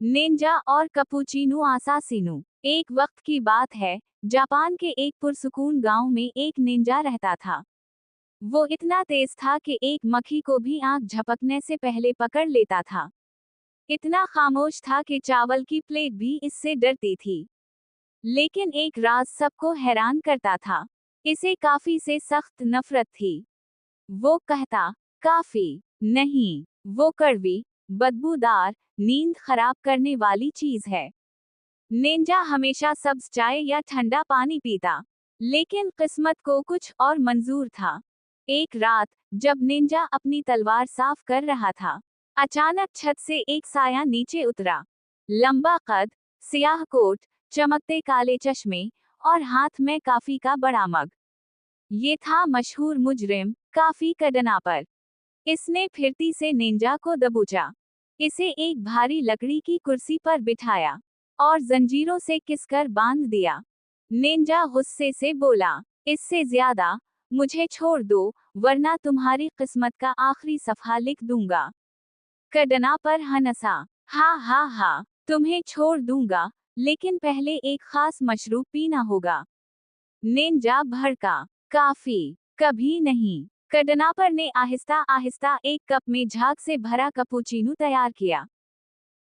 Ninja और cappuccino असासिनो। एक वक्त की बात है, जापान के एक पुरसुकून गांव में एक निंजा रहता था। वो इतना तेज था कि एक मक्खी को भी आंख झपकने से पहले पकड़ लेता था। इतना खामोश था कि चावल की प्लेट भी इससे डरती थी। लेकिन एक राज सबको हैरान करता था। इसे काफी से सख्त नफरत थी। वो कहता, काफी नहीं, वो कड़वी, बदबूदार, नींद खराब करने वाली चीज है। निंजा हमेशा सब्ज चाय या ठंडा पानी पीता, लेकिन किस्मत को कुछ और मंजूर था। एक रात, जब निंजा अपनी तलवार साफ कर रहा था, अचानक छत से एक साया नीचे उतरा। लंबा कद, सियाह कोट, चमकते काले चश्मे और हाथ में काफी का बड़ा मग। ये था मशहूर मुजरिम काफी कडनापर। इसने फिरती से निंजा को दबोचा, इसे एक भारी लकड़ी की कुर्सी पर बिठाया और जंजीरों से कसकर बांध दिया। निंजा गुस्से से बोला, इससे ज्यादा, मुझे छोड़ दो, वरना तुम्हारी किस्मत का आखिरी सफ़ा लिख दूंगा। कडनापर हंसा, हा हा हा, तुम्हें छोड़ दूंगा, लेकिन पहले एक खास मशरूब पीना होगा। निंजा भड़का, काफी, कभी नहीं। कडनापर ने आहिस्ता आहिस्ता एक कप में झाग से भरा कैपुचिनो तैयार किया।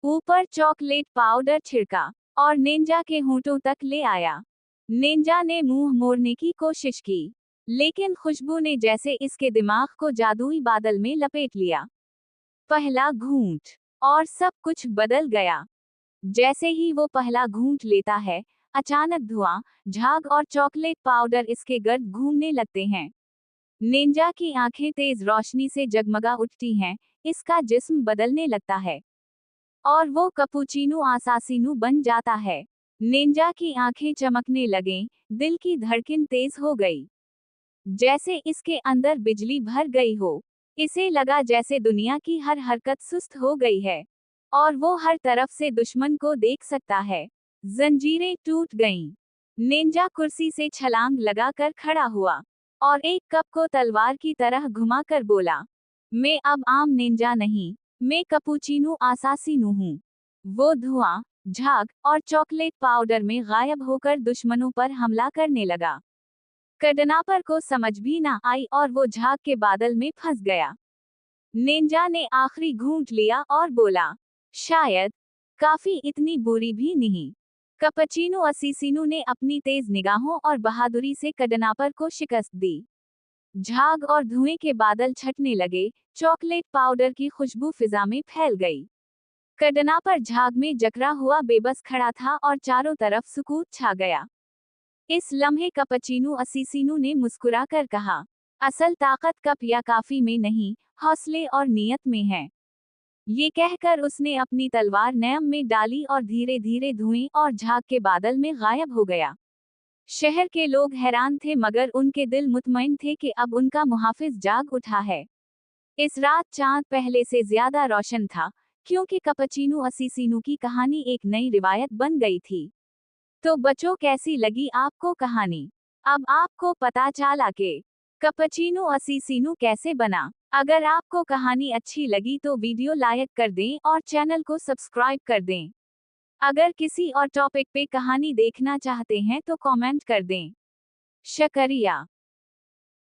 ऊपर चॉकलेट पाउडर छिड़का और निंजा के होंठों तक ले आया। निंजा ने मुंह मोड़ने की कोशिश की, लेकिन खुशबू ने जैसे इसके दिमाग को जादुई बादल में लपेट लिया। पहला घूंट, और सब कुछ बदल गया। जैसे ही वो पहला घूंट लेता है, अचानक धुआं, झाग और चॉकलेट पाउडर इसके गर्द घूमने लगते हैं। निंजा की आंखें तेज रोशनी से जगमगा उठती हैं, इसका जिस्म बदलने लगता है और वो कैपुचिनो असासिनो बन जाता है। निंजा की आंखें चमकने लगें, दिल की धड़कन तेज हो गई, जैसे इसके अंदर बिजली भर गई हो। इसे लगा जैसे दुनिया की हर हरकत सुस्त हो गई है और वो हर तरफ से दुश्मन को देख सकता है। जंजीरें टूट गईं। निंजा कुर्सी से छलांग लगाकर खड़ा हुआ और एक कप को तलवार की तरह घुमाकर बोला, मैं अब आम निंजा नहीं, मैं कैपुचिनो असासिनो हूँ। वो धुआं, झाग और चॉकलेट पाउडर में गायब होकर दुश्मनों पर हमला करने लगा। कडनापर को समझ भी ना आई और वो झाग के बादल में फंस गया। निंजा ने आखिरी घूंट लिया और बोला, शायद, काफी इतनी बुरी भी नहीं। कैपुचिनो असासिनो ने अपनी तेज निगाहों और बहादुरी से कडनापर को शिकस्त दी। झाग और धुएं के बादल छटने लगे, चॉकलेट पाउडर की खुशबू फिजा में फैल गई। कडनापर झाग में जकड़ा हुआ बेबस खड़ा था और चारों तरफ सुकूत छा गया। इस लम्हे कैपुचिनो असासिनो ने मुस्कुराकर कहा, असल ताकत कप या काफी में नहीं, हौसले और नियत में है। ये कहकर उसने अपनी तलवार नयम में डाली और धीरे धीरे धुएं और झाग के बादल में गायब हो गया। शहर के लोग हैरान थे, मगर उनके दिल मुतमईन थे कि अब उनका मुहाफिज जाग उठा है। इस रात चांद पहले से ज्यादा रोशन था, क्योंकि कैपुचिनो असासिनो की कहानी एक नई रिवायत बन गई थी। तो बच्चों, कैसी लगी आपको कहानी? अब आपको पता चला कि कैपुचिनो असासिनो कैसे बना। अगर आपको कहानी अच्छी लगी तो वीडियो लाइक कर दें और चैनल को सब्सक्राइब कर दें। अगर किसी और टॉपिक पे कहानी देखना चाहते हैं तो कमेंट कर दें। शुक्रिया।